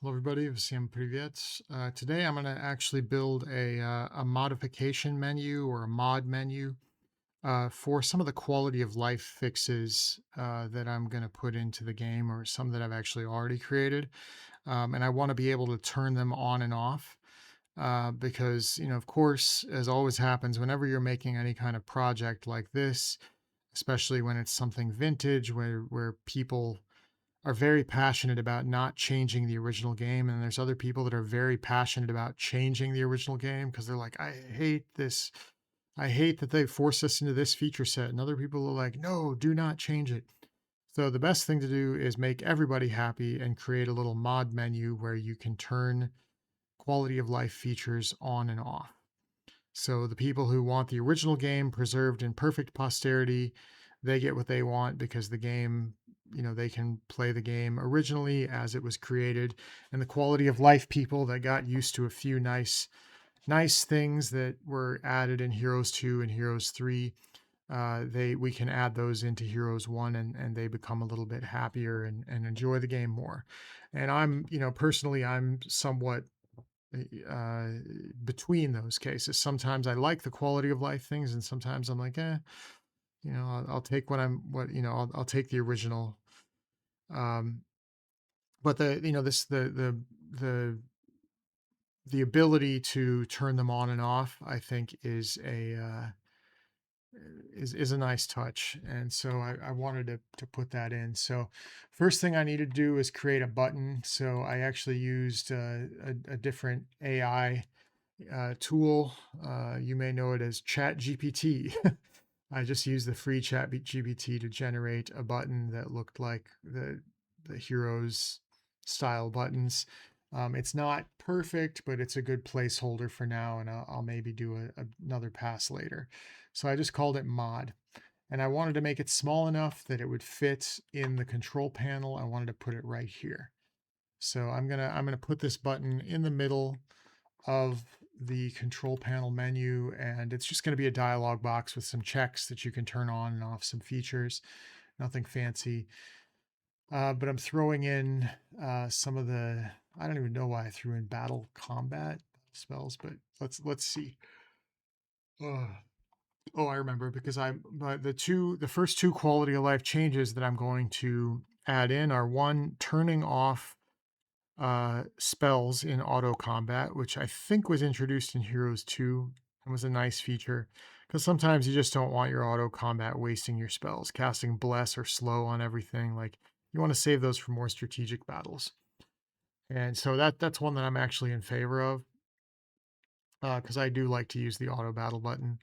Hello everybody, всем привет. Today I'm going to actually build a modification menu or a mod menu for some of the quality of life fixes that I'm going to put into the game, or some that I've actually already created. And I want to be able to turn them on and off because, of course, as always happens, whenever you're making any kind of project like this, especially when it's something vintage where people are very passionate about not changing the original game, and there's other people that are very passionate about changing the original game because they're like, I hate this, I hate that they forced us into this feature set, and other people are like, no, do not change it. So the best thing to do is make everybody happy and create a little mod menu where you can turn quality of life features on and off. So the people who want the original game preserved in perfect posterity, they get what they want because the game, they can play the game originally as it was created. And the quality of life people that got used to a few nice things that were added in Heroes 2 and Heroes 3, we can add those into Heroes 1, and they become a little bit happier and enjoy the game more. And personally, I'm somewhat uh, between those cases. Sometimes I like the quality of life things, and sometimes I'm like, I'll take I'll take the original. Um, but the ability to turn them on and off, I think, is a nice touch, and so I wanted to put that in. So first thing I need to do is create a button. So I actually used a different AI tool. You may know it as Chat GPT. I just used the free Chat GPT to generate a button that looked like the heroes style buttons. It's not perfect, but it's a good placeholder for now, and I'll maybe do another pass later. So I just called it mod, and I wanted to make it small enough that it would fit in the control panel. I wanted to put it right here. So I'm gonna put this button in the middle of the control panel menu, and it's just going to be a dialog box with some checks that you can turn on and off some features. Nothing fancy, but I'm throwing in some of the, I don't even know why I threw in battle combat spells, but let's see. Oh, I remember, because the first two quality of life changes that I'm going to add in are: one, turning off spells in auto combat, which I think was introduced in Heroes 2 and was a nice feature, because sometimes you just don't want your auto combat wasting your spells, casting bless or slow on everything. Like, you want to save those for more strategic battles. And so that's one that I'm actually in favor of, because I do like to use the auto battle button.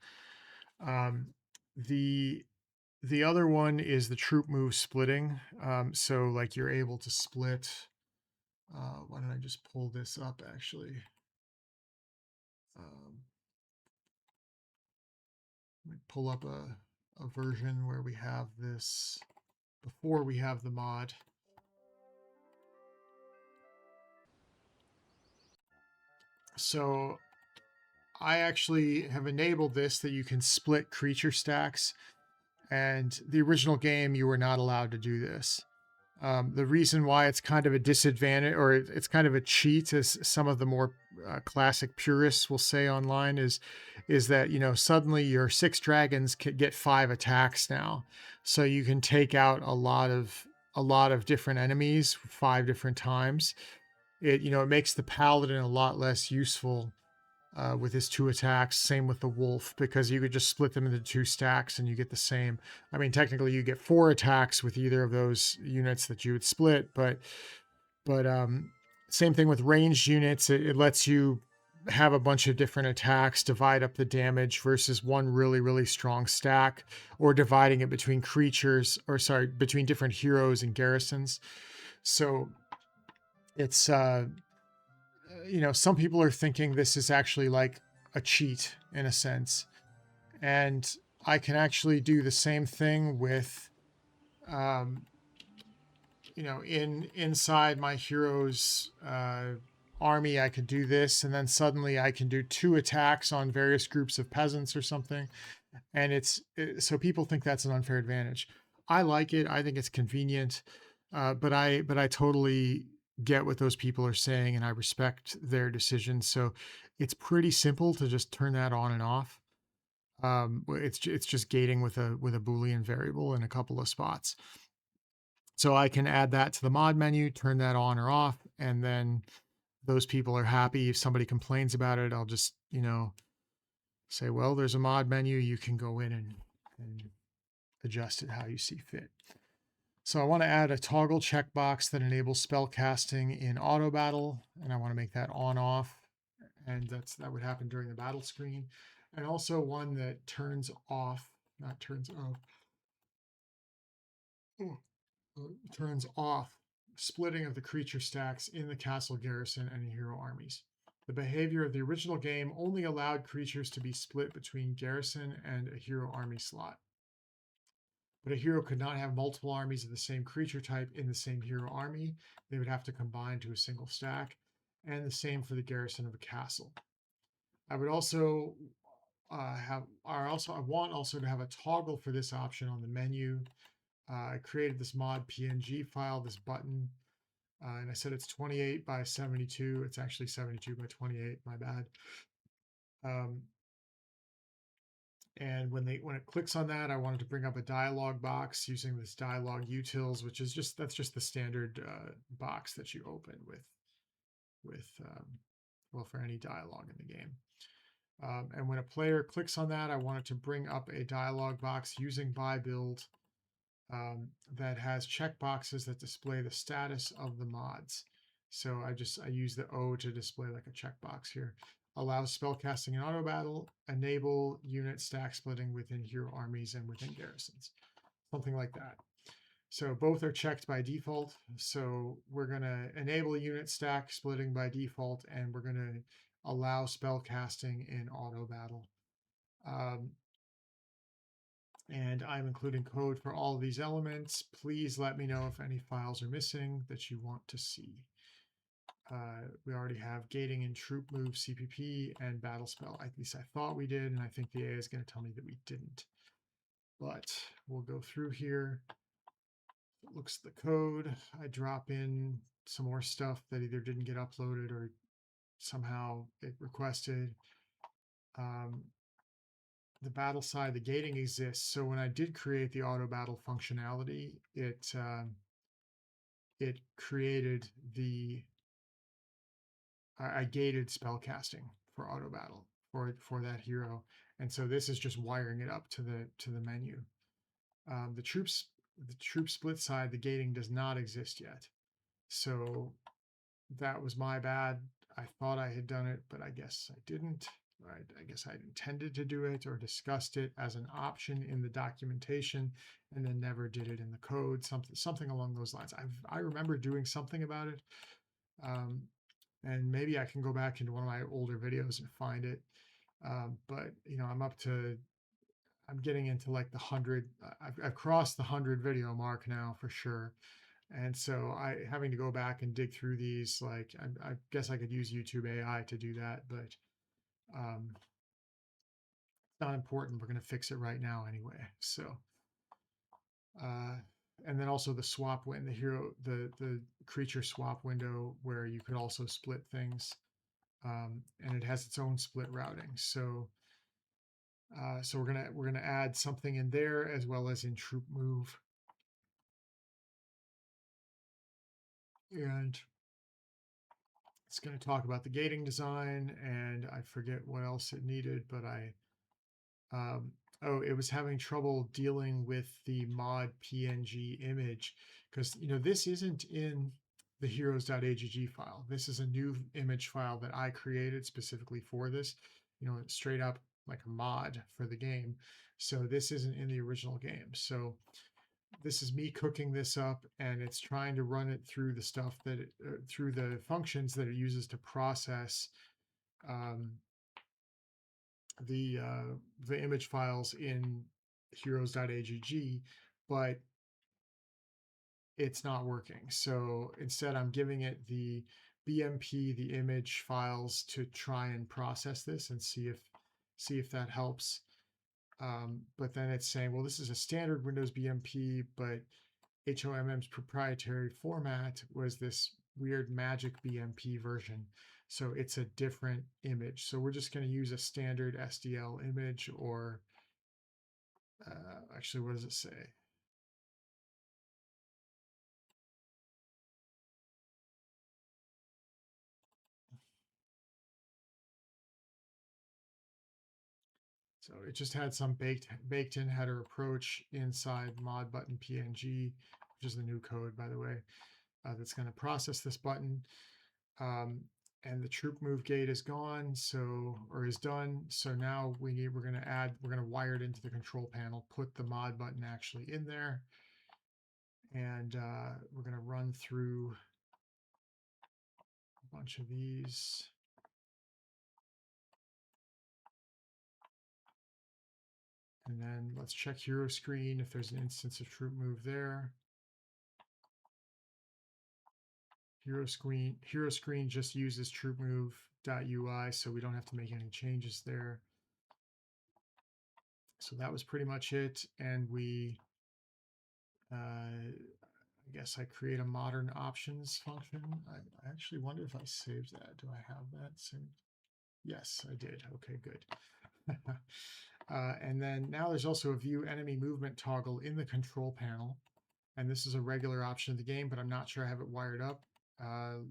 Um, the the other one is the troop move splitting. So like, you're able to split. Why don't I just pull this up actually? Um, Let me pull up a version where we have this before we have the mod. So I actually have enabled this, that you can split creature stacks, and the original game you were not allowed to do this. The reason why it's kind of a disadvantage, or it's kind of a cheat, as some of the more classic purists will say online, is that, suddenly your 6 dragons can get 5 attacks now, so you can take out a lot of different enemies 5 different times. It makes the paladin a lot less useful with his 2 attacks. Same with the wolf, because you could just split them into 2 stacks and you get the same. I mean, technically you get 4 attacks with either of those units that you would split, but same thing with ranged units. It lets you have a bunch of different attacks, divide up the damage versus one really, really strong stack, or dividing it between creatures, or sorry, between different heroes and garrisons. So it's some people are thinking this is actually like a cheat in a sense, and I can actually do the same thing with, um, inside my hero's army. I could do this, and then suddenly I can do 2 attacks on various groups of peasants or something, and so people think that's an unfair advantage. I like it. I think it's convenient, but I totally get what those people are saying and I respect their decisions. So it's pretty simple to just turn that on and off. It's just gating with a Boolean variable in a couple of spots. So I can add that to the mod menu, turn that on or off, and then those people are happy. If somebody complains about it, I'll just, say, well, there's a mod menu. You can go in and adjust it how you see fit. So I want to add a toggle checkbox that enables spellcasting in auto battle, and I want to make that on off, and that would happen during the battle screen. And also one that turns off, not turns off, turns off splitting of the creature stacks in the castle garrison and hero armies. The behavior of the original game only allowed creatures to be split between garrison and a hero army slot. But a hero could not have multiple armies of the same creature type in the same hero army. They would have to combine to a single stack, and the same for the garrison of a castle. I would also I want also to have a toggle for this option on the menu. I created this mod PNG file, this button, and I said it's 28 by 72. It's actually 72 by 28. My bad. Um, and when it clicks on that, I wanted to bring up a dialog box using this dialog utils, which is that's just the standard box that you open with well, for any dialogue in the game. And when a player clicks on that, I wanted to bring up a dialog box using ByBuild that has checkboxes that display the status of the mods. So I use the O to display like a checkbox here. Allows spellcasting in auto battle, enable unit stack splitting within hero armies and within garrisons, something like that. So both are checked by default. So we're going to enable unit stack splitting by default, and we're going to allow spellcasting in auto battle. And I'm including code for all of these elements. Please let me know if any files are missing that you want to see. We already have gating and troop move CPP and battle spell. At least I thought we did, and I think the AI is going to tell me that we didn't. But we'll go through here. It looks at the code. I drop in some more stuff that either didn't get uploaded or somehow it requested. The battle side, the gating exists. So when I did create the auto battle functionality, it created I gated spellcasting for auto battle for that hero, and so this is just wiring it up to the menu. The troop split side, the gating does not exist yet, so that was my bad. I thought I had done it, but I guess I didn't. Right? I guess I intended to do it or discussed it as an option in the documentation, and then never did it in the code. Something along those lines. I remember doing something about it. And maybe I can go back into one of my older videos and find it. But I'm getting into like the 100. I've crossed the 100 video mark now for sure. And so having to go back and dig through these, like I guess I could use YouTube AI to do that, but it's not important. We're going to fix it right now anyway. So, and then also the swap window, the creature swap window where you could also split things. And it has its own split routing. So we're gonna add something in there as well as in troop move, and it's going to talk about the gating design. And I forget what else it needed, but oh, it was having trouble dealing with the mod PNG image because this isn't in the heroes.agg file. This is a new image file that I created specifically for this, straight up like a mod for the game. So this isn't in the original game. So this is me cooking this up, and it's trying to run it through the stuff through the functions that it uses to process um, the image files in heroes.agg, but it's not working. So instead, I'm giving it the BMP, the image files, to try and process this and see if that helps. But then it's saying, well, this is a standard Windows BMP, but HOMM's proprietary format was this weird magic BMP version. So it's a different image. So we're just going to use a standard SDL image, or actually, what does it say? So it just had some baked in header approach inside mod button PNG, which is the new code, by the way, that's going to process this button. And the troop move gate is gone, so, or is done. So now we're going to wire it into the control panel, put the mod button actually in there. And we're going to run through a bunch of these. And then let's check hero screen if there's an instance of troop move there. Hero screen just uses troopmove.ui, so we don't have to make any changes there. So that was pretty much it. And we, I guess I create a modern options function. I actually wonder if I saved that. Do I have that saved? Yes, I did. Okay, good. And then now there's also a view enemy movement toggle in the control panel. And this is a regular option of the game, but I'm not sure I have it wired up.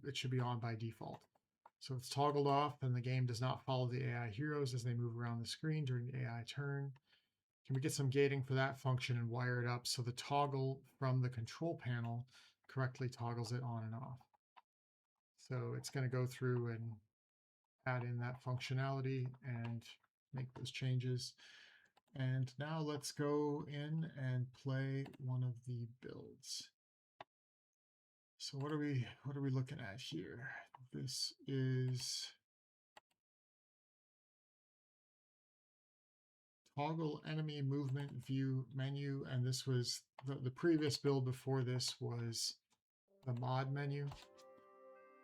It should be on by default. So it's toggled off, and the game does not follow the AI heroes as they move around the screen during the AI turn. Can we get some gating for that function and wire it up so the toggle from the control panel correctly toggles it on and off? So it's going to go through and add in that functionality and make those changes. And now let's go in and play one of the builds. So what are we looking at here? This is toggle enemy movement view menu, and this was the previous build before this was the mod menu.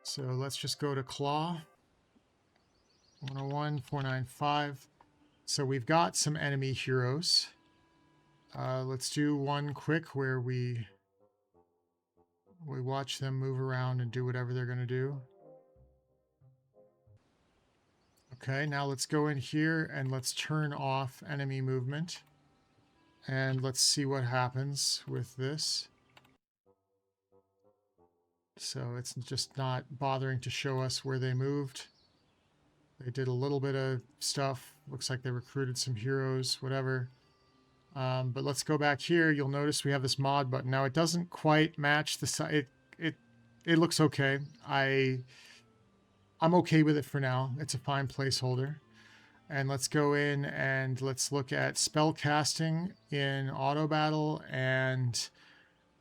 So let's just go to claw 101-495. So we've got some enemy heroes. Let's do one quick where we watch them move around and do whatever they're going to do. Okay, now let's go in here and let's turn off enemy movement. And let's see what happens with this. So it's just not bothering to show us where they moved. They did a little bit of stuff. Looks like they recruited some heroes, whatever. But let's go back here. You'll notice we have this mod button. Now it doesn't quite match the side. It looks okay. I'm okay with it for now. It's a fine placeholder. And let's go in and let's look at spellcasting in auto battle and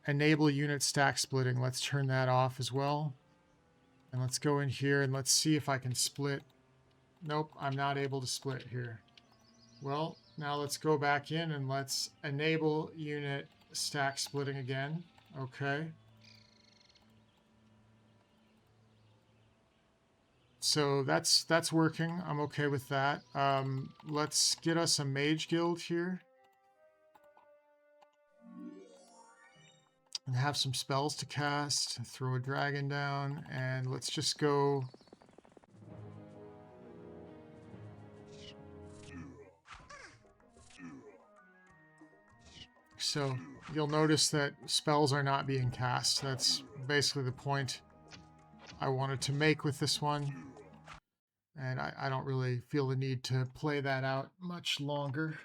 enable unit stack splitting. Let's turn that off as well. And let's go in here and let's see if I can split. Nope, I'm not able to split here. Well, now let's go back in and let's enable unit stack splitting again. Okay. So that's working. I'm okay with that. Let's get us a mage guild here. And have some spells to cast. Throw a dragon down. And let's just go... So you'll notice that spells are not being cast. That's basically the point I wanted to make with this one. And I don't really feel the need to play that out much longer.